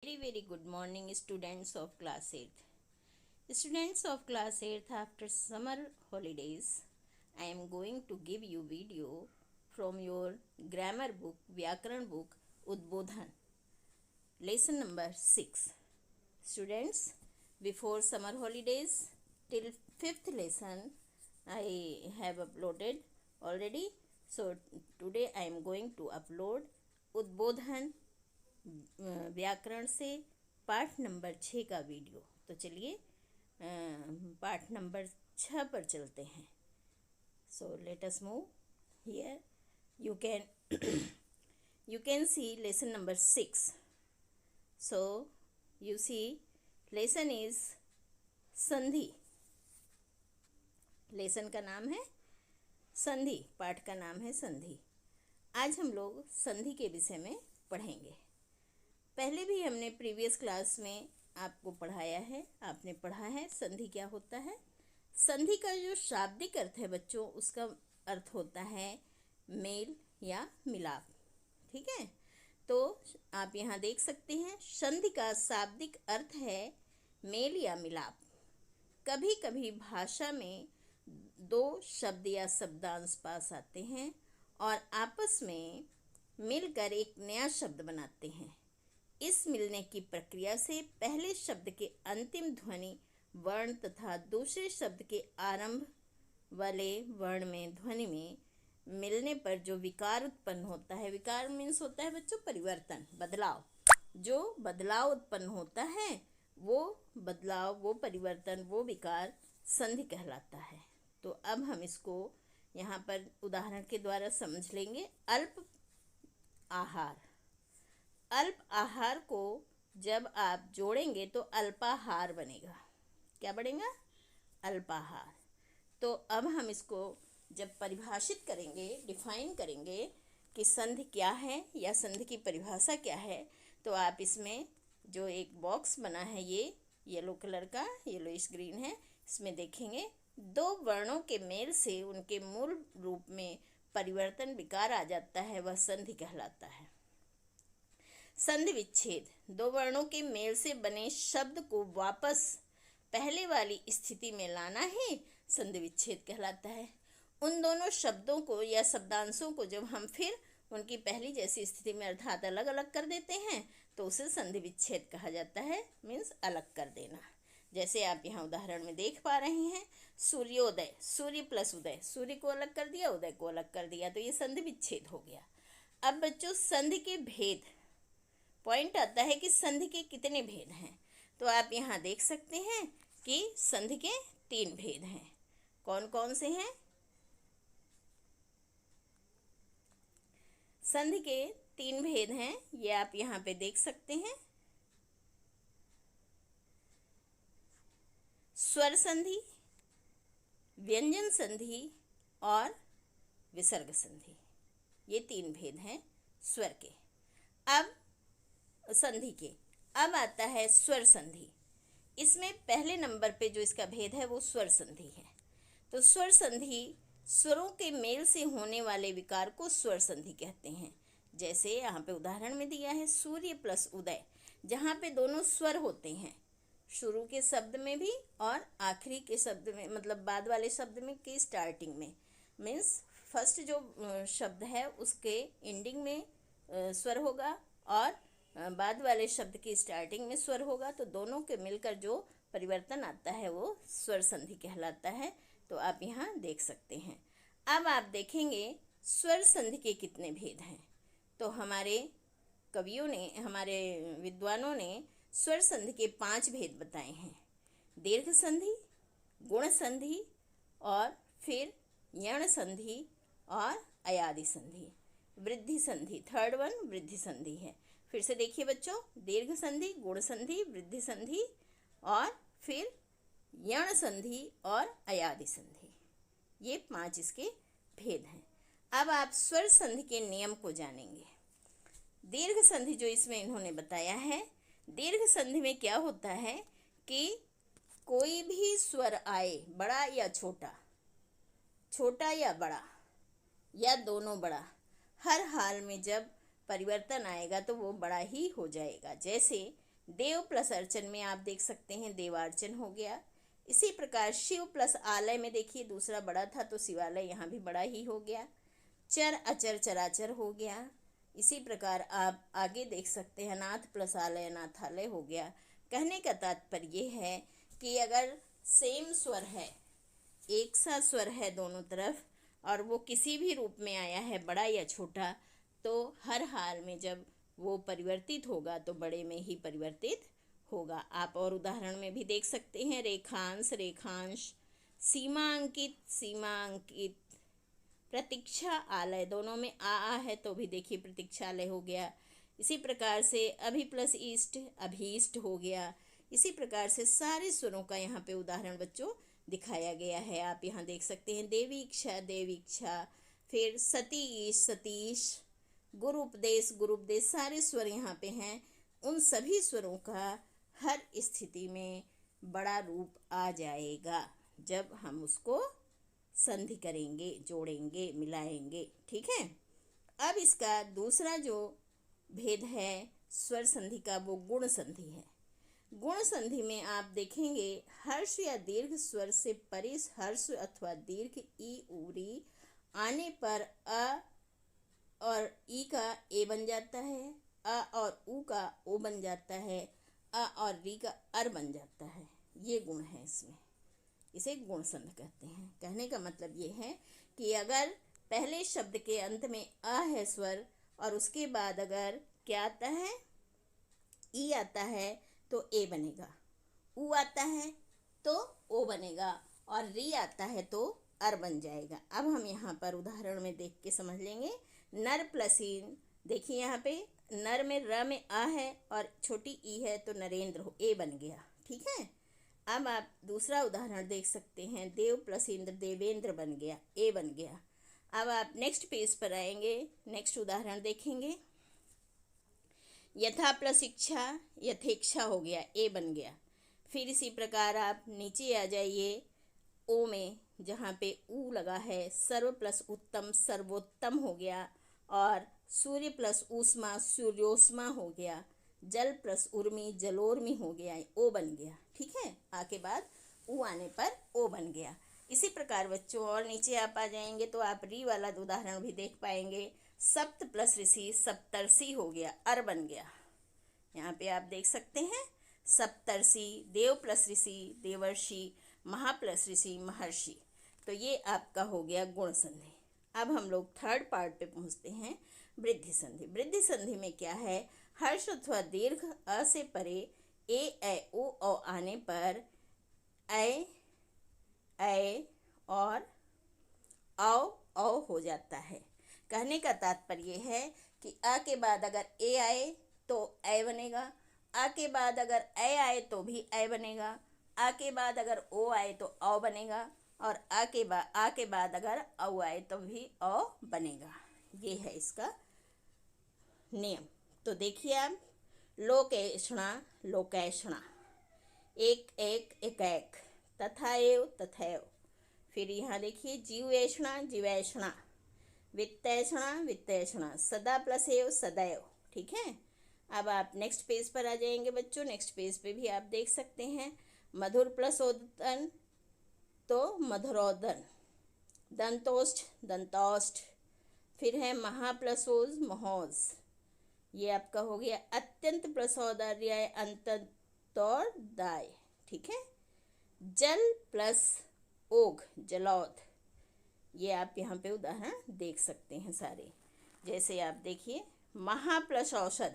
Very good morning, students of class 8th. Students of class 8th, after summer holidays, I am going to give you video from your grammar book, Vyakaran book, Udbodhan, lesson number 6. Students, before summer holidays, till 5th lesson, I have uploaded already. So today I am going to upload उद्बोधन व्याकरण से पाठ number 6 का video. तो चलिए पाठ number 6 पर चलते हैं। So let us move here. You can see lesson number 6। So you see lesson is sandhi. Lesson का नाम है संधि, पाठ का नाम है संधि। आज हम लोग संधि के विषय में पढ़ेंगे। पहले भी हमने प्रीवियस क्लास में आपको पढ़ाया है, आपने पढ़ा है संधि क्या होता है। संधि का जो शाब्दिक अर्थ है बच्चों, उसका अर्थ होता है मेल या मिलाप। ठीक है, तो आप यहाँ देख सकते हैं संधि का शाब्दिक अर्थ है मेल या मिलाप। कभी कभी भाषा में दो शब्द या शब्दांश पास आते हैं और आपस में मिलकर एक नया शब्द बनाते हैं। इस मिलने की प्रक्रिया से पहले शब्द के अंतिम ध्वनि वर्ण तथा दूसरे शब्द के आरंभ वाले वर्ण में ध्वनि में मिलने पर जो विकार उत्पन्न होता है, विकार मीन्स होता है बच्चों परिवर्तन, बदलाव। जो बदलाव उत्पन्न होता है वो बदलाव, वो परिवर्तन, वो विकार संधि कहलाता है। तो अब हम इसको यहाँ पर उदाहरण के द्वारा समझ लेंगे। अल्प आहार, अल्प आहार को जब आप जोड़ेंगे तो अल्पाहार बनेगा। क्या बनेगा? अल्पाहार। तो अब हम इसको जब परिभाषित करेंगे, डिफाइन करेंगे कि संधि क्या है या संधि की परिभाषा क्या है, तो आप इसमें जो एक बॉक्स बना है ये येलो कलर का, येलोइश ग्रीन है, इसमें देखेंगे दो वर्णों के मेल से उनके मूल रूप में परिवर्तन विकार आ जाता है, वह संधि कहलाता है। संधि विच्छेद, दो वर्णों के मेल से बने शब्द को वापस पहले वाली स्थिति में लाना ही संधि विच्छेद कहलाता है। उन दोनों शब्दों को या शब्दांशों को जब हम फिर उनकी पहली जैसी स्थिति में अर्थात अलग अलग कर देते हैं तो उसे संधि विच्छेद कहा जाता है, मीन्स अलग कर देना। जैसे आप यहाँ उदाहरण में देख पा रहे हैं, सूर्योदय, सूर्य प्लस उदय, सूर्य को अलग कर दिया, उदय को अलग कर दिया, तो ये संधि विच्छेद हो गया। अब बच्चों संधि के भेद, पॉइंट आता है कि संधि के कितने भेद हैं। तो आप यहाँ देख सकते हैं कि संधि के 3 भेद हैं। कौन कौन से हैं? संधि के 3 भेद हैं, ये आप यहाँ पे देख सकते हैं। स्वर संधि, व्यंजन संधि और विसर्ग संधि, ये 3 भेद हैं स्वर के। अब संधि के अब आता है स्वर संधि। इसमें पहले नंबर पे जो इसका भेद है वो स्वर संधि है। तो स्वर संधि स्वरों के मेल से होने वाले विकार को स्वर संधि कहते हैं। जैसे यहाँ पे उदाहरण में दिया है सूर्य प्लस उदय, जहाँ पे दोनों स्वर होते हैं, शुरू के शब्द में भी और आखिरी के शब्द में, मतलब बाद वाले शब्द में की स्टार्टिंग में, मीन्स फर्स्ट जो शब्द है उसके एंडिंग में स्वर होगा और बाद वाले शब्द की स्टार्टिंग में स्वर होगा। तो दोनों के मिलकर जो परिवर्तन आता है वो स्वर संधि कहलाता है। तो आप यहाँ देख सकते हैं। अब आप देखेंगे स्वर संधि के कितने भेद हैं। तो हमारे कवियों ने, हमारे विद्वानों ने स्वर संधि के 5 भेद बताए हैं। दीर्घ संधि, गुण संधि और फिर यण संधि और अयादि संधि, वृद्धि संधि, थर्ड वन वृद्धि संधि है। फिर से देखिए बच्चों, दीर्घ संधि, गुण संधि, वृद्धि संधि और फिर यण संधि और अयादि संधि, ये 5 इसके भेद हैं। अब आप स्वर संधि के नियम को जानेंगे। दीर्घ संधि जो इसमें इन्होंने बताया है, दीर्घ संधि में क्या होता है कि कोई भी स्वर आए, बड़ा या छोटा, छोटा या बड़ा या दोनों बड़ा, हर हाल में जब परिवर्तन आएगा तो वो बड़ा ही हो जाएगा। जैसे देव प्लस अर्चन में आप देख सकते हैं देवार्चन हो गया। इसी प्रकार शिव प्लस आलय में देखिए दूसरा बड़ा था तो शिवालय यहाँ भी बड़ा ही हो गया। चर अचर चराचर हो गया। इसी प्रकार आप आगे देख सकते हैं अनाथ प्लस आलय अनाथालय हो गया। कहने का तात्पर्य ये है कि अगर सेम स्वर है, एक सा स्वर है दोनों तरफ, और वो किसी भी रूप में आया है बड़ा या छोटा, तो हर हाल में जब वो परिवर्तित होगा तो बड़े में ही परिवर्तित होगा। आप और उदाहरण में भी देख सकते हैं रेखांश रेखांश, सीमांकित सीमांकित, प्रतीक्षा आलय, दोनों में आ है तो भी देखिए प्रतीक्षालय हो गया। इसी प्रकार से अभि प्लस ईष्ट अभीष्ट हो गया। इसी प्रकार से सारे स्वरों का यहाँ पे उदाहरण बच्चों दिखाया गया है। आप यहाँ देख सकते हैं देवीक्षा देवीक्षा, फिर सतीश सतीश, गुरु उपदेश, सारे स्वर यहाँ पे हैं। उन सभी स्वरों का हर स्थिति में बड़ा रूप आ जाएगा जब हम उसको संधि करेंगे, जोड़ेंगे, मिलाएंगे। ठीक है। अब इसका दूसरा जो भेद है स्वर संधि का वो गुण संधि है। गुण संधि में आप देखेंगे हर्ष या दीर्घ स्वर से परे हर्ष अथवा दीर्घ ई उरी आने पर अ और ई का ए बन जाता है, अ और उ का ओ बन जाता है, अ और री का अर बन जाता है। ये गुण है इसमें, इसे गुण संधि कहते हैं। कहने का मतलब ये है कि अगर पहले शब्द के अंत में अ है स्वर और उसके बाद अगर क्या आता है, ई आता है तो ए बनेगा, उ आता है तो ओ बनेगा और री आता है तो अर बन जाएगा। अब हम यहाँ पर उदाहरण में देख के समझ लेंगे। नर प्लस इन, देखिए यहाँ पे नर में र में आ है और छोटी ई है तो नरेंद्र हो, ए बन गया। ठीक है। अब आप दूसरा उदाहरण देख सकते हैं देव प्लस इंद्र देवेंद्र बन गया, ए बन गया। अब आप नेक्स्ट पेज पर आएंगे, नेक्स्ट उदाहरण देखेंगे। यथा प्लस इच्छा यथेक्षा हो गया, ए बन गया। फिर इसी प्रकार आप नीचे आ जाइए ओ में, जहाँ पे ऊ लगा है, सर्व प्लस उत्तम सर्वोत्तम हो गया, और सूर्य प्लस ऊष्मा सूर्योष्मा हो गया, जल प्लस उर्मी जलोर्मी हो गया, ओ बन गया। ठीक है। आके बाद ऊ आने पर ओ बन गया। इसी प्रकार बच्चों और नीचे आप आ जाएंगे तो आप री वाला उदाहरण भी देख पाएंगे। सप्त प्लस ऋषि सप्तर्षि हो गया, अर बन गया। यहाँ पे आप देख सकते हैं सप्तर्षि, देव प्लस ऋषि देवर्षि, महा प्लस ऋषि महर्षि। तो ये आपका हो गया गुण संधि। अब हम लोग थर्ड पार्ट पे पहुँचते हैं, वृद्धि संधि। वृद्धि संधि में क्या है, हर्ष अथवा दीर्घ अ से परे ए ओ औ आने पर ऐ और औ हो जाता है। कहने का तात्पर्य है कि अ के बाद अगर ए आए तो ऐ बनेगा, आ के बाद अगर ऐ आए तो भी ऐ बनेगा, आ के बाद अगर ओ आए तो औ बनेगा, और आ के बाद अगर औ आए तो भी औ बनेगा। ये है इसका नियम। तो देखिए आप, लोकेशणा लोकैषणा, एक एक एक एक, तथाएव तथैव। फिर यहाँ देखिए जीवेषणा जीवैषणा, वित्तैषणा वित्तैषणा, सदा प्लस एव सदैव। ठीक है। अब आप नेक्स्ट पेज पर आ जाएंगे बच्चों। नेक्स्ट पेज पे भी आप देख सकते हैं मधुर प्लस ओदन तो मधुरोदन, दंतोष्ठ दंतौष्ठ। फिर है महा प्लस ओज महोज, ये आपका हो गया अत्यंत प्लस औदार्य अंतोदाय। ठीक है। जल प्लस ओघ जलौध, ये आप यहाँ पे उदाहरण देख सकते हैं सारे। जैसे आप देखिए महा प्लस औषध,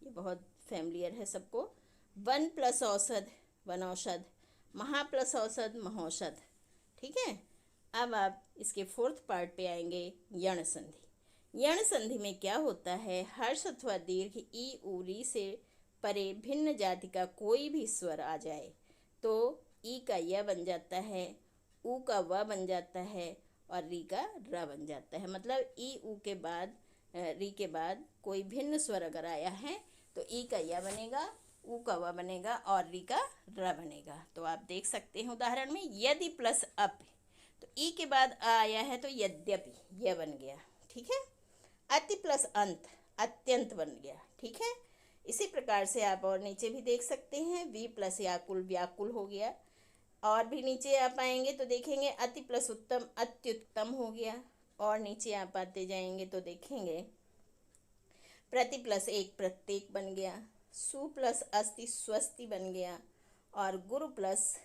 ये बहुत फैमिलियर है सबको, वन प्लस औषध वनौषध, महा प्लस औषध महौषध। ठीक है। अब आप इसके फोर्थ पार्ट पे आएंगे, यण संधि। यण संधि में क्या होता है, हर्ष अथवा दीर्घ ई उरी से परे भिन्न जाति का कोई भी स्वर आ जाए तो ई का य बन जाता है, ऊ का व बन जाता है और री का र बन जाता है। मतलब ई ऊ के बाद री के बाद कोई भिन्न स्वर अगर आया है तो ई का य बनेगा, ऊ का व बनेगा और री का र बनेगा। तो आप देख सकते हैं उदाहरण में यदि प्लस अप, तो ई के बाद आ आया है तो यद्यपि, यह बन गया। ठीक है। अति प्लस अंत अत्यंत बन गया। ठीक है। इसी प्रकार से आप और नीचे भी देख सकते हैं, वी प्लस याकुल व्याकुल हो गया। और भी नीचे आप आएंगे तो देखेंगे अति प्लस उत्तम अत्युत्तम हो गया। और नीचे आप आते जाएंगे तो देखेंगे प्रति प्लस एक प्रत्येक बन गया, सु प्लस अस्ति स्वस्ति बन गया, और गुरु प्लस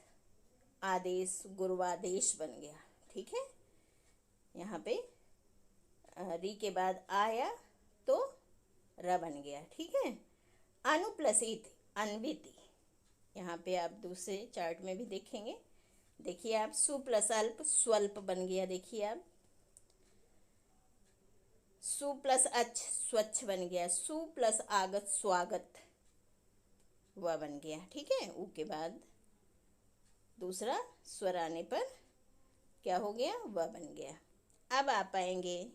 आदेश गुरुवादेश बन गया। ठीक है, यहाँ पे री के बाद आया तो र बन गया। ठीक है, अनु प्लस इति अन्विति, यहाँ पे आप दूसरे चार्ट में भी देखेंगे। देखिए आप, सु प्लस अल्प स्वल्प बन गया। देखिए आप, सु प्लस अच्छ स्वच्छ बन गया, सु प्लस आगत स्वागत वह बन गया। ठीक है, ऊ के बाद दूसरा स्वर आने पर क्या हो गया, वह बन गया। अब आप आएंगे,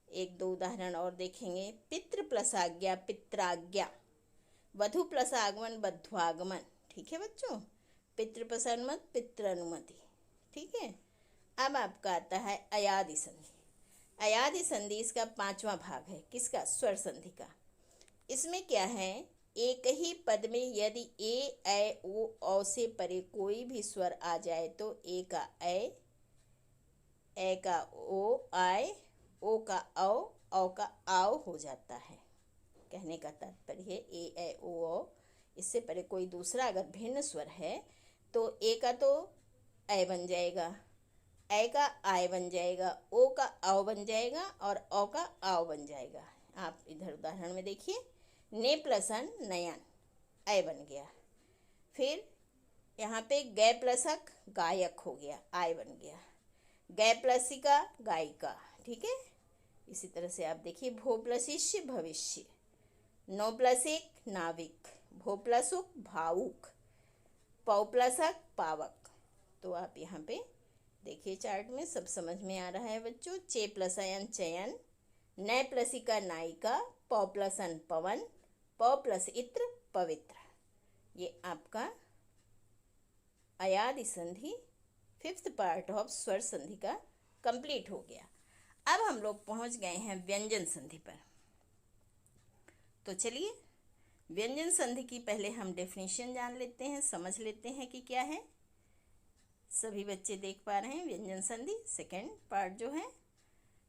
एक दो उदाहरण और देखेंगे। पितृ प्लस आज्ञा पित्राज्ञा, वधु प्लस आगमन बध्वागमन। ठीक है बच्चों, पितृ प्लस अनुमति पितृ अनुमति। ठीक है, अब आपका आता है अयादि संधि। अयादि संधि इसका 5वां भाग है। किसका, स्वर संधि का। इसमें क्या है, एक ही पद में यदि ए ऐ ओ औ से परे कोई भी स्वर आ जाए तो ए का ए का ओ आए, ओ का औ का आओ हो जाता है। कहने का तात्पर्य है ए ऐ ओ औ, इससे परे कोई दूसरा अगर भिन्न स्वर है तो ए का तो ऐ बन जाएगा, ऐ का आय बन जाएगा, ओ का आओ बन जाएगा, और औ का आओ बन जाएगा। आप इधर उदाहरण में देखिए, ने प्लस अन नयन ऐ बन गया। फिर यहाँ पे गै प्लस अक गायक हो गया, आय बन गया। गै प्लस इका गायिका। ठीक है, इसी तरह से आप देखिए, भो प्लस इष्य भविष्य, नो प्लस एक नाविक, भो प्लस उक भावुक, पौ प्लस अक पावक। तो आप यहाँ पे देखिए चार्ट में सब समझ में आ रहा है बच्चों। चे प्लस अयन चयन, नय प्लस इका नायिका, पौ प्लस अन पवन, पौ प्लस इत्र पवित्र। ये आपका अयादि संधि 5th पार्ट ऑफ स्वर संधि का कंप्लीट हो गया। अब हम लोग पहुंच गए हैं व्यंजन संधि पर। तो चलिए व्यंजन संधि की पहले हम डेफिनेशन जान लेते हैं, समझ लेते हैं कि क्या है। सभी बच्चे देख पा रहे हैं व्यंजन संधि 2nd पार्ट जो है,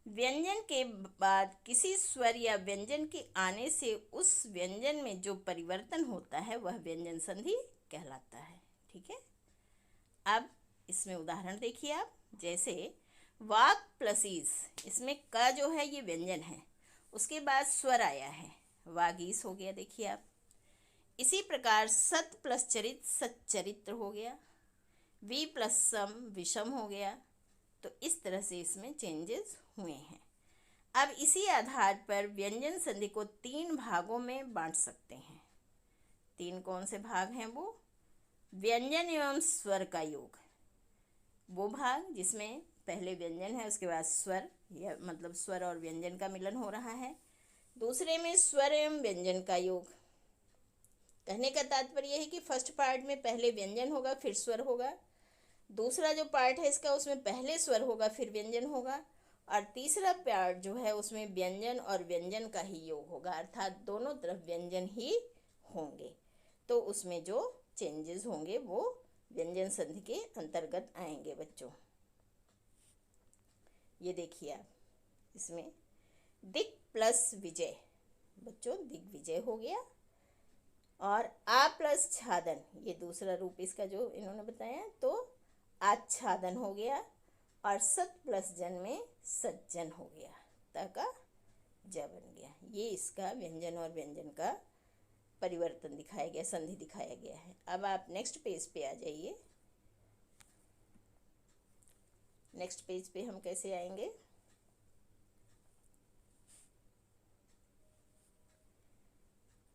व्यंजन के बाद किसी स्वर या व्यंजन के आने से उस व्यंजन में जो परिवर्तन होता है वह व्यंजन संधि कहलाता है। ठीक है, अब इसमें उदाहरण देखिए आप, जैसे वाक प्लस ईस, इसमें क जो है ये व्यंजन है, उसके बाद स्वर आया है, वागीस हो गया। देखिए आप, इसी प्रकार सत प्लस चरित सच्चरित्र हो गया, वी प्लस सम विषम हो गया। तो इस तरह से इसमें चेंजेस हुए हैं। अब इसी आधार पर व्यंजन संधि को 3 भागों में बांट सकते हैं। 3 कौन से भाग हैं वो, व्यंजन एवं स्वर का योग, वो भाग जिसमें पहले व्यंजन है उसके बाद स्वर, या मतलब स्वर और व्यंजन का मिलन हो रहा है। दूसरे में स्वर एवं व्यंजन का योग। कहने का तात्पर्य है कि फर्स्ट पार्ट में पहले व्यंजन होगा फिर स्वर होगा, दूसरा जो पार्ट है इसका उसमें पहले स्वर होगा फिर व्यंजन होगा, और तीसरा पार्ट जो है उसमें व्यंजन और व्यंजन का ही योग होगा, अर्थात दोनों तरफ व्यंजन ही होंगे। तो उसमें जो चेंजेस होंगे वो व्यंजन संधि के अंतर्गत आएंगे बच्चों। ये देखिए आप, इसमें दिक प्लस विजय, बच्चों दिग्विजय हो गया, और आ प्लस छादन, ये दूसरा रूप इसका जो इन्होंने बताया, तो आच्छादन हो गया, और सत प्लस जन में सज्जन हो गया, त का ज बन गया। ये इसका व्यंजन और व्यंजन का परिवर्तन दिखाया गया, संधि दिखाया गया है। अब आप नेक्स्ट पेज पे आ जाइए। नेक्स्ट पेज पे हम कैसे आएंगे,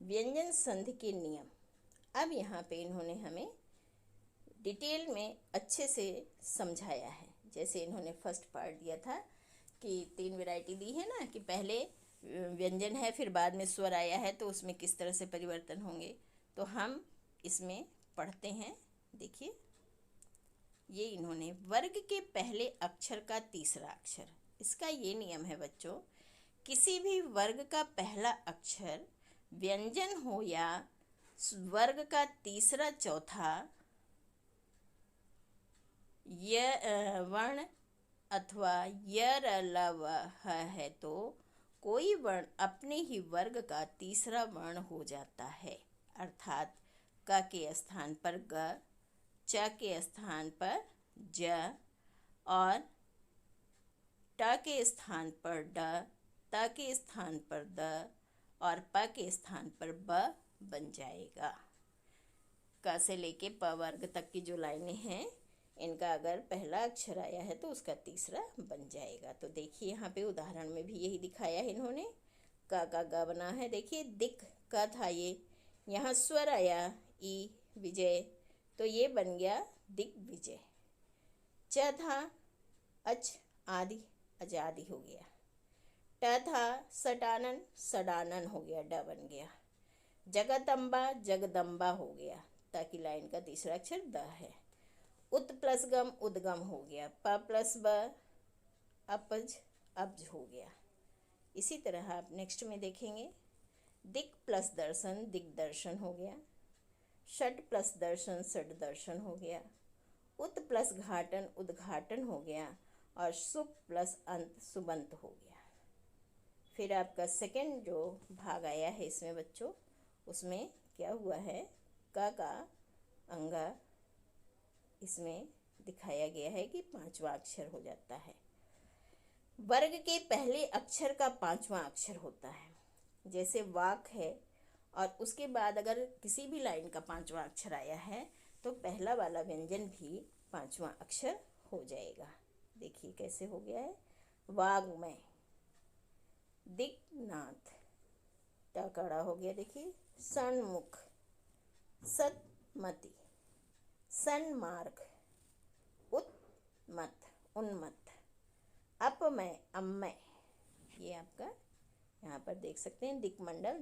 व्यंजन संधि के नियम। अब यहाँ पे इन्होंने हमें डिटेल में अच्छे से समझाया है। जैसे इन्होंने फर्स्ट पार्ट दिया था कि 3 वैरायटी दी है ना, कि पहले व्यंजन है फिर बाद में स्वर आया है तो उसमें किस तरह से परिवर्तन होंगे। तो हम इसमें पढ़ते हैं। देखिए, ये इन्होंने वर्ग के पहले अक्षर का तीसरा अक्षर, इसका ये नियम है बच्चों, किसी भी वर्ग का पहला अक्षर व्यंजन हो या वर्ग का तीसरा चौथा वर्ण अथवा है तो कोई वर्ण अपने ही वर्ग का तीसरा वर्ण हो जाता है। अर्थात क के स्थान पर ग, च के स्थान पर ज और ट के स्थान पर ड, त के स्थान पर द और प के स्थान पर ब बन जाएगा। क से लेके प वर्ग तक की जो लाइनें हैं, इनका अगर पहला अक्षर आया है तो उसका तीसरा बन जाएगा। तो देखिए यहाँ पे उदाहरण में भी यही दिखाया है इन्होंने। का ग बना है, देखिए दिक का था ये, यहाँ स्वर आया ई विजय, तो ये बन गया दिग्विजय। च था अच आदि, आजादी हो गया। ट था सटानन, सडानन हो गया, ड बन गया। जगदम्बा, जगदम्बा हो गया, ताकि लाइन का तीसरा अक्षर द है। उत प्लस गम, उद्गम हो गया। प प्लस ब, अपज, अब्ज हो गया। इसी तरह आप नेक्स्ट में देखेंगे, दिक प्लस दर्शन, दिग्दर्शन हो गया। षट प्लस दर्शन, षट दर्शन हो गया। उत प्लस घाटन, उद्घाटन हो गया। और सुप प्लस अंत, सुबंत हो गया। फिर आपका सेकंड जो भाग आया है इसमें बच्चों, उसमें क्या हुआ है, का अंगा इसमें दिखाया गया है कि पांचवा अक्षर हो जाता है। वर्ग के पहले अक्षर का पांचवा अक्षर होता है। जैसे वाक है और उसके बाद अगर किसी भी लाइन का पांचवा अक्षर आया है तो पहला वाला व्यंजन भी पांचवा अक्षर हो जाएगा। देखिए कैसे हो गया है, वाग्मय, दिक्नाथ, टकड़ा हो गया, देखिए सन्मुख, सतमति, सन्मार्ग, उत्मत, उन्मत्त, अपमय, अम्मय। ये आपका यहाँ पर देख सकते हैं, दिक्मंडल,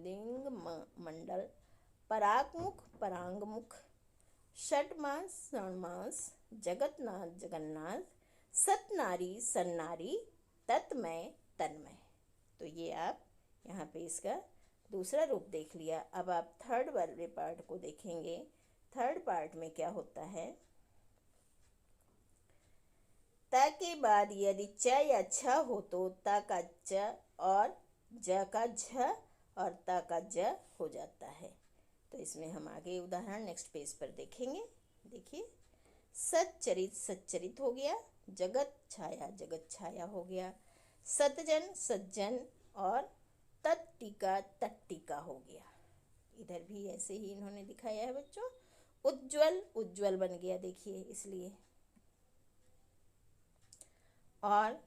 दिंगमंडल, परागमुख, परांगमुख, षटमास, षणमास, जगतनाथ, जगन्नाथ, सतनारी, सन्नारी, तत्मय, तन्मय। तो ये आप यहाँ पे इसका दूसरा रूप देख लिया। अब आप थर्ड वाले पार्ट को देखेंगे। थर्ड पार्ट में क्या होता है, त के बाद यदि च या छ हो तो त का च और ज का झ और त का ज हो जाता है। तो इसमें हम आगे उदाहरण नेक्स्ट पेज पर देखेंगे। देखिए, सच्चरित, सच्चरित हो गया। जगत छाया, जगत छाया हो गया। सतजन, सज्जन और तत्टिका, तट्टिका हो गया। इधर भी ऐसे ही इन्होंने दिखाया है बच्चों। उज्ज्वल, उज्ज्वल बन गया, देखिए इसलिए। और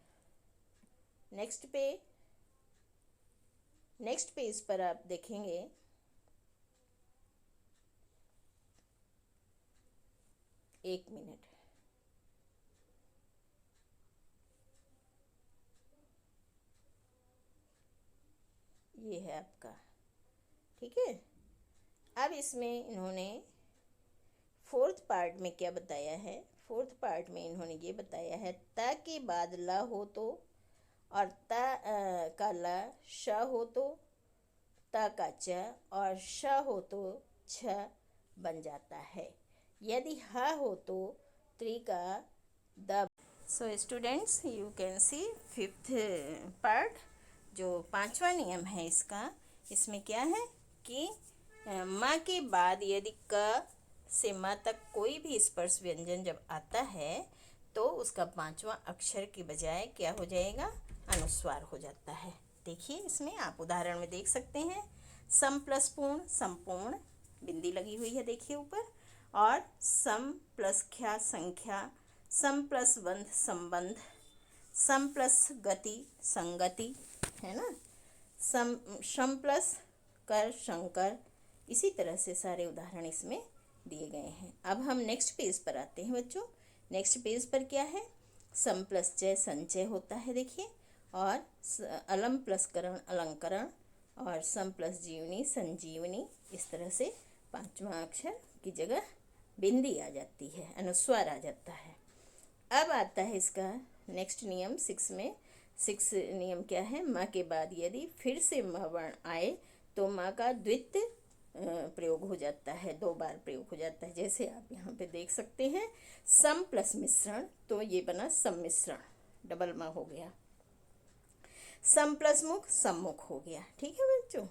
नेक्स्ट पेज पर आप देखेंगे, एक मिनट, ये है आपका, ठीक है। अब इसमें इन्होंने फोर्थ पार्ट में क्या बताया है, फोर्थ पार्ट में इन्होंने ये बताया है, त के बाद ल हो तो और त का ल श हो तो त का च और श हो तो छ बन जाता है। यदि ह हो तो त्रि का the. So students, you can C fifth part, जो पांचवा नियम है इसका। इसमें क्या है कि माँ के बाद यदि क से माँ तक कोई भी स्पर्श व्यंजन जब आता है तो उसका पांचवा अक्षर के बजाय क्या हो जाएगा, अनुस्वार हो जाता है। देखिए इसमें आप उदाहरण में देख सकते हैं, सम प्लस पूर्ण, संपूर्ण, बिंदी लगी हुई है देखिए ऊपर। और सम प्लस ख्या, संख्या। सम प्लस बंध, संबंध। सम प्लस गति, संगति, है ना। शम प्लस कर, शंकर। इसी तरह से सारे उदाहरण इसमें दिए गए हैं। अब हम नेक्स्ट पेज पर आते हैं बच्चों। नेक्स्ट पेज पर क्या है, सम प्लस चय, संचय होता है देखिए। और अलम प्लस करण, अलंकरण। और सम प्लस जीवनी, संजीवनी। इस तरह से पांचवा अक्षर की जगह बिंदी आ जाती है, अनुस्वार आ जाता है। अब आता है इसका नेक्स्ट नियम 6 में, सिक्स नियम क्या है, म के बाद यदि फिर से म वर्ण आए तो म का द्वित प्रयोग हो जाता है, 2 बार प्रयोग हो जाता है। जैसे आप यहाँ पे देख सकते हैं, सम प्लस मिश्रण, तो ये बना सम्मिश्रण, डबल म हो गया। सम प्लस मुख सम्मुख हो गया। ठीक है बच्चों,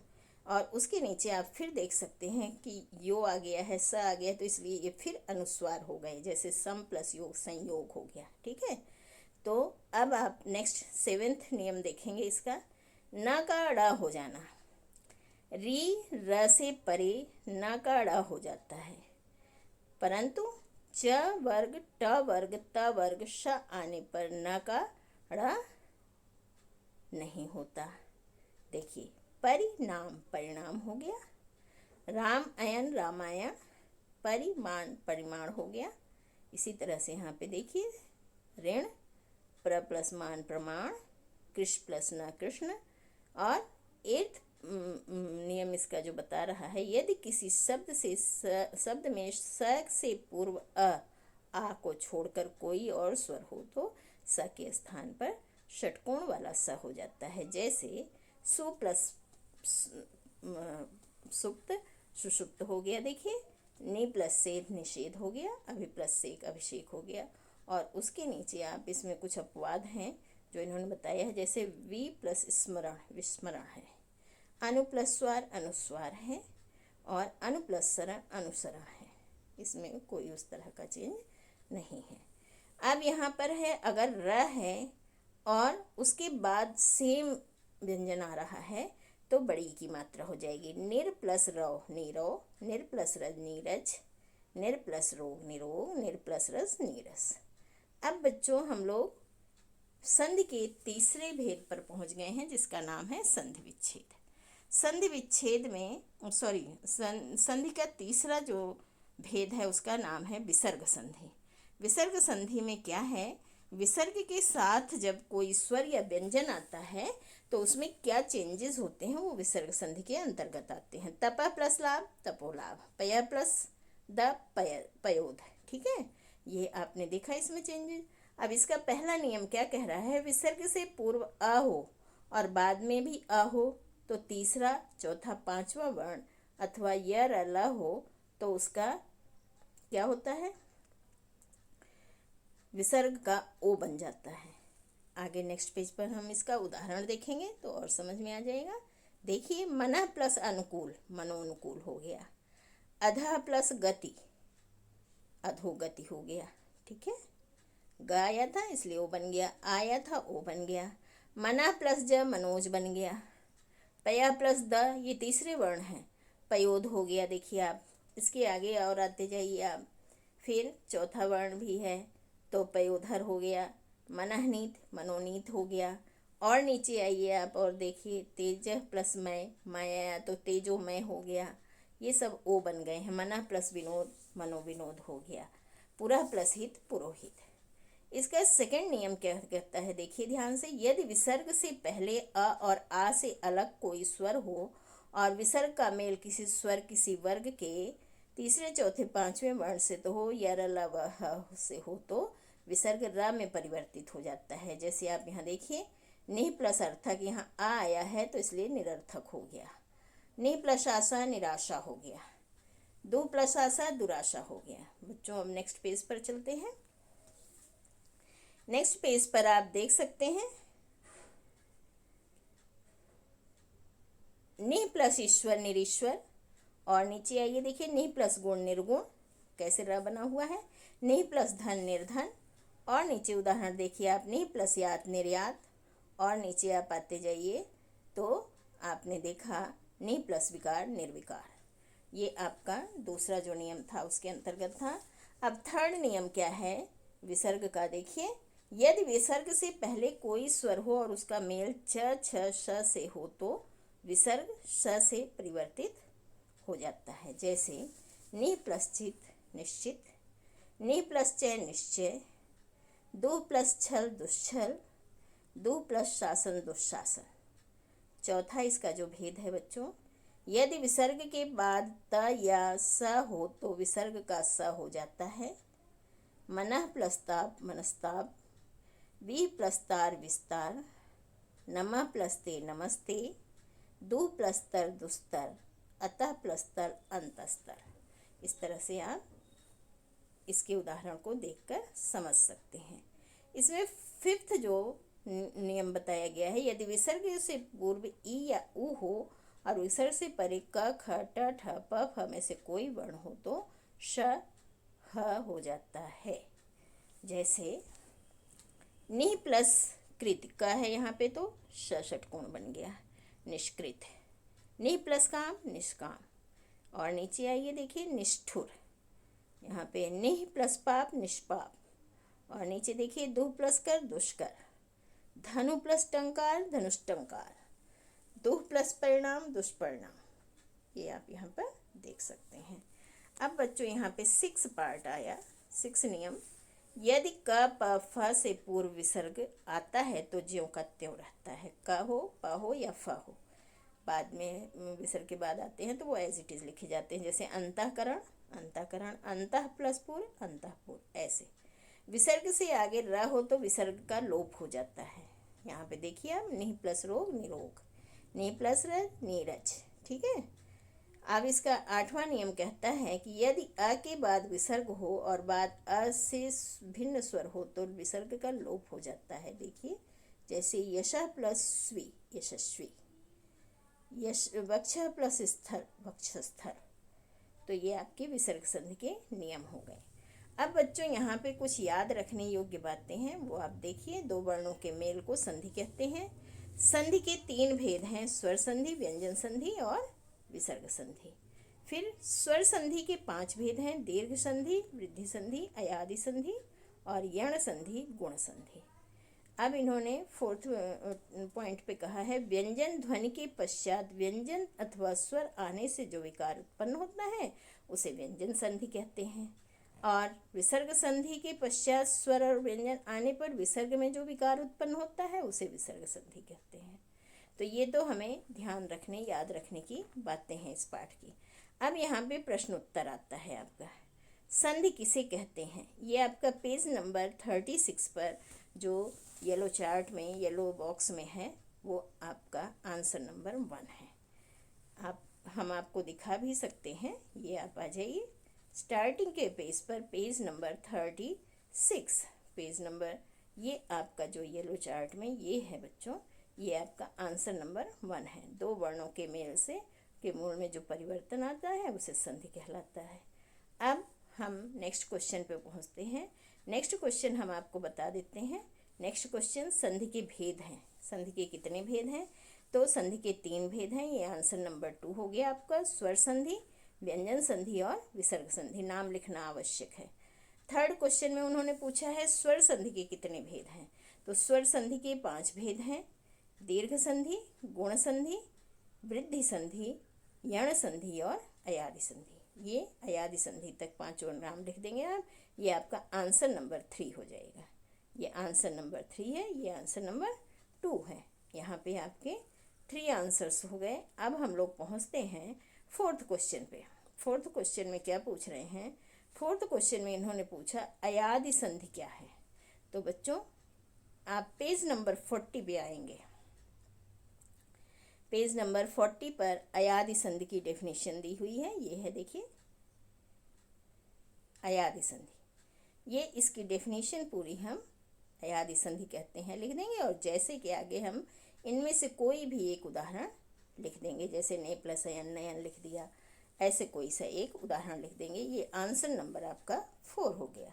और उसके नीचे आप फिर देख सकते हैं कि यो आ गया है, स आ गया, तो इसलिए ये फिर अनुस्वार हो गए, जैसे सम प्लस योग संयोग हो गया। ठीक है, तो अब आप नेक्स्ट 7th नियम देखेंगे इसका, न का अड़ा हो जाना। री र से परे न का अड़ा हो जाता है, परंतु च वर्ग ट वर्ग त वर्ग श आने पर न का अड़ा नहीं होता। देखिए, परिणाम परिणाम हो गया, राम अयन रामायण, परिमाण परिमाण हो गया। इसी तरह से यहाँ पे देखिए, ऋण प्र प्लस मान प्रमाण, कृष्ण प्लस न कृष्ण। और 8th नियम इसका जो बता रहा है, यदि किसी शब्द में स से पूर्व आ को छोड़कर कोई और स्वर हो तो स के स्थान पर षटकोण वाला स हो जाता है। जैसे सु प्लस सुप्त सुषुप्त हो गया। देखिए, नि प्लस सेध निषेध हो गया, अभि प्लस सेक अभिषेक हो गया। और उसके नीचे आप इसमें कुछ अपवाद हैं जो इन्होंने बताया है, जैसे वी प्लस स्मरण विस्मरण है, अनु प्लस स्वर अनुस्वार है, और अनु प्लस सरण अनुसरण है। इसमें कोई उस तरह का चेंज नहीं है। अब यहाँ पर है, अगर र है और उसके बाद सेम व्यंजन आ रहा है तो बड़ी की मात्रा हो जाएगी। निर प्लस रव नीरो, निर प्लस रज नीरज, निर प्लस रोग निरोग, निर प्लस रस नीरस। अब बच्चों हम लोग संधि के तीसरे भेद पर पहुंच गए हैं, जिसका नाम है संधि विच्छेद। संधि विच्छेद में संधि का तीसरा जो भेद है उसका नाम है विसर्ग संधि। विसर्ग संधि में क्या है, विसर्ग के साथ जब कोई स्वर या व्यंजन आता है तो उसमें क्या चेंजेस होते हैं वो विसर्ग संधि के अंतर्गत आते हैं। तप प्लस लाभ तपोलाभ, पय प्लस द पयोध। ठीक है, ये आपने देखा इसमें चेंजेस। अब इसका पहला नियम क्या कह रहा है, विसर्ग से पूर्व अ हो और बाद में भी अ हो तो तीसरा चौथा पांचवा वर्ण अथवा य र ल हो तो उसका क्या होता है, विसर्ग का ओ बन जाता है। आगे नेक्स्ट पेज पर हम इसका उदाहरण देखेंगे तो और समझ में आ जाएगा। देखिए, मन प्लस अनुकूल मनोनुकूल हो गया, अधः प्लस गति अधोगति हो गया। ठीक है, ग आया था इसलिए ओ बन गया, आया था ओ बन गया। मना प्लस ज मनोज बन गया, पया प्लस द ये तीसरे वर्ण हैं, पयोध हो गया। देखिए आप इसके आगे और आते जाइए आप, फिर चौथा वर्ण भी है तो पयोधर हो गया, मनहनीत मनोनीत हो गया। और नीचे आइए आप और देखिए, तेज प्लस मय आया तो तेजोमय हो गया। ये सब ओ बन गए हैं। मना प्लस विनोद मनोविनोद हो गया, पुरः प्लस हित पुरोहित। इसका सेकंड नियम क्या कहता है, देखिए ध्यान से, यदि विसर्ग से पहले अ और आ से अलग कोई स्वर हो और विसर्ग का मेल किसी स्वर किसी वर्ग के तीसरे चौथे पांचवें वर्ण से तो हो या र ल व ह से हो तो विसर्ग र में परिवर्तित हो जाता है। जैसे आप यहाँ देखिए, निह प्लस अर्थक, यहाँ आ आया है तो इसलिए निरर्थक हो गया। निह प्लस आशा निराशा हो गया, दु प्लस आशा दुराशा हो गया। बच्चों अब नेक्स्ट पेज पर चलते हैं। नेक्स्ट पेज पर आप देख सकते हैं, निह प्लस ईश्वर निरीश्वर। और नीचे आइए देखिए, निह प्लस गुण निर्गुण, कैसे र बना हुआ है। निह प्लस धन निर्धन। और नीचे उदाहरण देखिए आप, निह प्लस यात निर्यात। और नीचे आप आते जाइए तो आपने देखा निह प्लस विकार निर्विकार। ये आपका दूसरा जो नियम था उसके अंतर्गत था। अब थर्ड नियम क्या है विसर्ग का, देखिए, यदि विसर्ग से पहले कोई स्वर हो और उसका मेल च छ श से हो तो विसर्ग स से परिवर्तित हो जाता है। जैसे नि प्लस चित निश्चित, नि प्लस चय निश्चय, दु प्लस छल दुश्छल, दु प्लस शासन दुशासन। चौथा इसका जो भेद है बच्चों, यदि विसर्ग के बाद त या स हो तो विसर्ग का स हो जाता है। मनः प्लस ताप मनस्ताप, वी प्लस तार विस्तार, नमः प्लस ते नमस्ते, दु प्लस तर दुस्तर, अतः प्लस तर अंतस्तर। इस तरह से आप इसके उदाहरण को देखकर समझ सकते हैं। इसमें फिफ्थ जो नियम बताया गया है, यदि विसर्ग से पूर्व ई या उ हो और विसर्ग से परे क ख ट ठ प फ में से कोई वर्ण हो तो श ह हो जाता है। जैसे नि प्लस कृत का है यहाँ पे तो ष षटकोण बन गया, निष्कृत। नि प्लस काम निष्काम। और नीचे आइए देखिए निष्ठुर, यहाँ पे निह प्लस पाप निष्पाप। और नीचे देखिए दु प्लस कर दुष्कर, धनु प्लस टंकार धनुष्टंकार, दुह प्लस परिणाम दुष्परिणाम। ये आप यहाँ पर देख सकते हैं। अब बच्चों यहाँ पे 6 पार्ट आया, 6 नियम। यदि क प फ से पूर्व विसर्ग आता है तो ज्यों का त्यों रहता है। क हो, प हो या फ हो, बाद में विसर्ग के बाद आते हैं तो वो एज इट इज़ लिखे जाते हैं। जैसे अंतःकरण, अंतःकरण, अंतः प्लस पूर्व अंतःपूर्व। ऐसे विसर्ग से आगे र हो तो विसर्ग का लोप हो जाता है। यहाँ पे देखिए आप, निह प्लस रोग निरोग, नि प्लस रज नीरज। ठीक है। अब इसका 8वां नियम कहता है कि यदि अ के बाद विसर्ग हो और बाद अ से भिन्न स्वर हो तो विसर्ग का लोप हो जाता है। देखिए जैसे यशः प्लस स्वी यशस्वी, यश वक्ष प्लस स्थर वक्षस्थर। तो ये आपके विसर्ग संधि के नियम हो गए। अब बच्चों यहाँ पे कुछ याद रखने योग्य बातें हैं, वो आप देखिए। 2 वर्णों के मेल को संधि कहते हैं। संधि के 3 भेद हैं, स्वर संधि, व्यंजन संधि और विसर्ग संधि। फिर स्वर संधि के 5 भेद हैं, दीर्घ संधि, वृद्धि संधि, अयादि संधि और यण संधि, गुण संधि। अब इन्होंने 4th पॉइंट पे कहा है, व्यंजन ध्वनि के पश्चात व्यंजन अथवा स्वर आने से जो विकार उत्पन्न होता है उसे व्यंजन संधि कहते हैं। और विसर्ग संधि के पश्चात स्वर और व्यंजन आने पर विसर्ग में जो विकार उत्पन्न होता है उसे विसर्ग संधि कहते हैं। तो ये तो हमें ध्यान रखने, याद रखने की बातें हैं इस पाठ की। अब यहाँ पे प्रश्न उत्तर आता है आपका, संधि किसे कहते हैं। ये आपका पेज नंबर 36 पर जो येलो चार्ट में, येलो बॉक्स में है, वो आपका आंसर नंबर 1 है। हम आपको दिखा भी सकते हैं। ये आप आ जाइए स्टार्टिंग के पेज पर, पेज नंबर 36, पेज नंबर, ये आपका जो येलो चार्ट में ये है बच्चों, ये आपका आंसर नंबर 1 है। 2 वर्णों के मेल से के मूल में जो परिवर्तन आता है उसे संधि कहलाता है। अब हम नेक्स्ट क्वेश्चन पे पहुंचते हैं। नेक्स्ट क्वेश्चन हम आपको बता देते हैं। नेक्स्ट क्वेश्चन संधि के भेद हैं। संधि के कितने भेद हैं, तो संधि के 3 भेद हैं। ये आंसर नंबर 2 हो गया आपका, स्वर संधि, व्यंजन संधि और विसर्ग संधि। नाम लिखना आवश्यक है। 3rd क्वेश्चन में उन्होंने पूछा है स्वर संधि के कितने भेद हैं, तो स्वर संधि के 5 भेद हैं, दीर्घ संधि, गुण संधि, वृद्धि संधि, यण संधि और अयादि संधि। ये अयादि संधि तक 5 नाम लिख देंगे आप। ये आपका आंसर नंबर 3 हो जाएगा। ये आंसर नंबर 3 है, ये आंसर नंबर 2 है। यहाँ पे आपके 3 आंसर्स हो गए। अब हम लोग पहुँचते हैं 4th क्वेश्चन पे। 4th क्वेश्चन में क्या पूछ रहे हैं, 4th क्वेश्चन में इन्होंने पूछा अयादि संधि क्या है। तो बच्चों आप पेज नंबर 40 पे आएंगे। पेज नंबर 40 पर अयादि संधि की डेफिनेशन दी हुई है। ये है देखिए अयादि संधि। ये इसकी डेफिनेशन पूरी हम अयादि संधि कहते हैं लिख देंगे, और जैसे कि आगे हम इनमें से कोई भी एक उदाहरण लिख देंगे। जैसे ने प्लस अयन नयन लिख दिया, ऐसे कोई सा एक उदाहरण लिख देंगे। ये आंसर नंबर आपका 4 हो गया।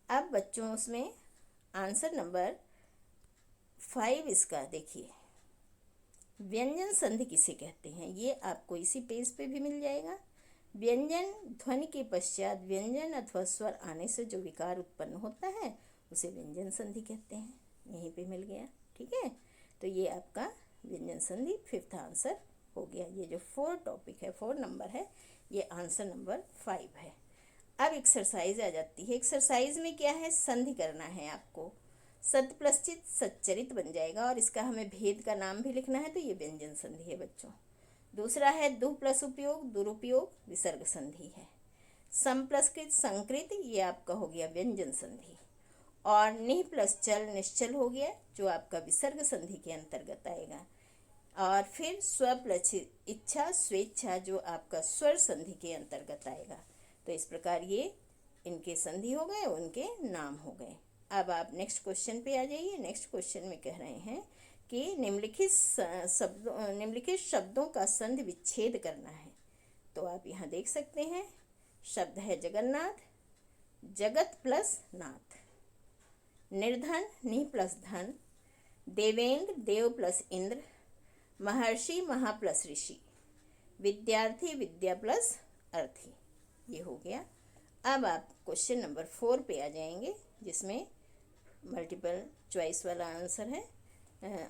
अब बच्चों उसमें आंसर नंबर 5 इसका देखिए, व्यंजन संधि किसे कहते हैं। ये आपको इसी पेज पे भी मिल जाएगा। व्यंजन ध्वनि के पश्चात व्यंजन अथवा स्वर आने से जो विकार उत्पन्न होता है उसे व्यंजन संधि कहते हैं। यहीं पे मिल गया। ठीक है, तो ये आपका व्यंजन संधि 5th आंसर हो गया। ये जो 4 टॉपिक है, 4 नंबर है, ये आंसर नंबर 5 है। अब एक्सरसाइज आ जाती है। एक्सरसाइज में क्या है, संधि करना है आपको। सत प्लस चित सच्चरित बन जाएगा, और इसका हमें भेद का नाम भी लिखना है, तो ये व्यंजन संधि है बच्चों। दूसरा है दु प्लस उपयोग दुरुपयोग, विसर्ग संधि है। सम प्लस कृत संकृत, ये आपका हो गया व्यंजन संधि। और निह प्लस चल निश्चल हो गया, जो आपका विसर्ग संधि के अंतर्गत आएगा। और फिर स्व प्लस इच्छा स्वेच्छा, जो आपका स्वर संधि के अंतर्गत आएगा। तो इस प्रकार ये इनके संधि हो गए, उनके नाम हो गए। अब आप नेक्स्ट क्वेश्चन पे आ जाइए। नेक्स्ट क्वेश्चन में कह रहे हैं कि निम्नलिखित शब्दों का संधि विच्छेद करना है। तो आप यहाँ देख सकते हैं, शब्द है जगन्नाथ, जगत प्लस नाथ, निर्धन निह प्लस धन, देवेंद्र देव प्लस इंद्र, महर्षि महा प्लस ऋषि, विद्यार्थी विद्या प्लस अर्थी। ये हो गया। अब आप क्वेश्चन नंबर 4 पे आ जाएंगे, जिसमें मल्टीपल चॉइस वाला आंसर है।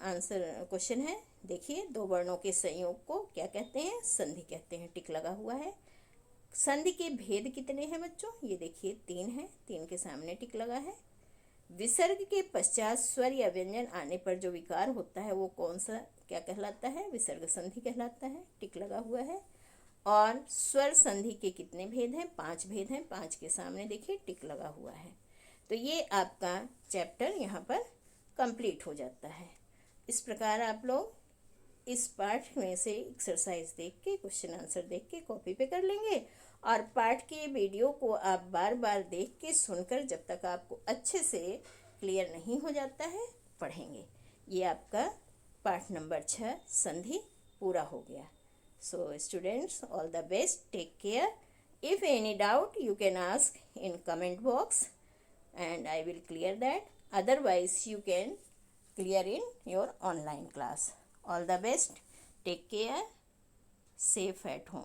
आंसर क्वेश्चन है, देखिए, दो वर्णों के संयोग को क्या कहते हैं? संधि कहते हैं। टिक लगा हुआ है। संधि के भेद कितने हैं बच्चों? ये देखिए 3 है, 3 के सामने टिक लगा है। विसर्ग के पश्चात स्वर या व्यंजन आने पर जो विकार होता है वो कौन सा क्या कहलाता है? विसर्ग संधि कहलाता है। टिक लगा हुआ है। और स्वर संधि के कितने भेद हैं? 5 भेद हैं। 5 के सामने देखिए टिक लगा हुआ है। तो ये आपका चैप्टर यहाँ पर कंप्लीट हो जाता है। इस प्रकार आप लोग इस पाठ में से एक्सरसाइज देख के, क्वेश्चन आंसर देख के कॉपी पे कर लेंगे, और पाठ के वीडियो को आप बार बार देख के सुनकर, जब तक आपको अच्छे से क्लियर नहीं हो जाता है, पढ़ेंगे। ये आपका पाठ नंबर 6 संधि पूरा हो गया। So students, all the best, take care. If any doubt you can ask in comment box and I will clear that. Otherwise you can clear in your online class. All the best, take care, safe at home.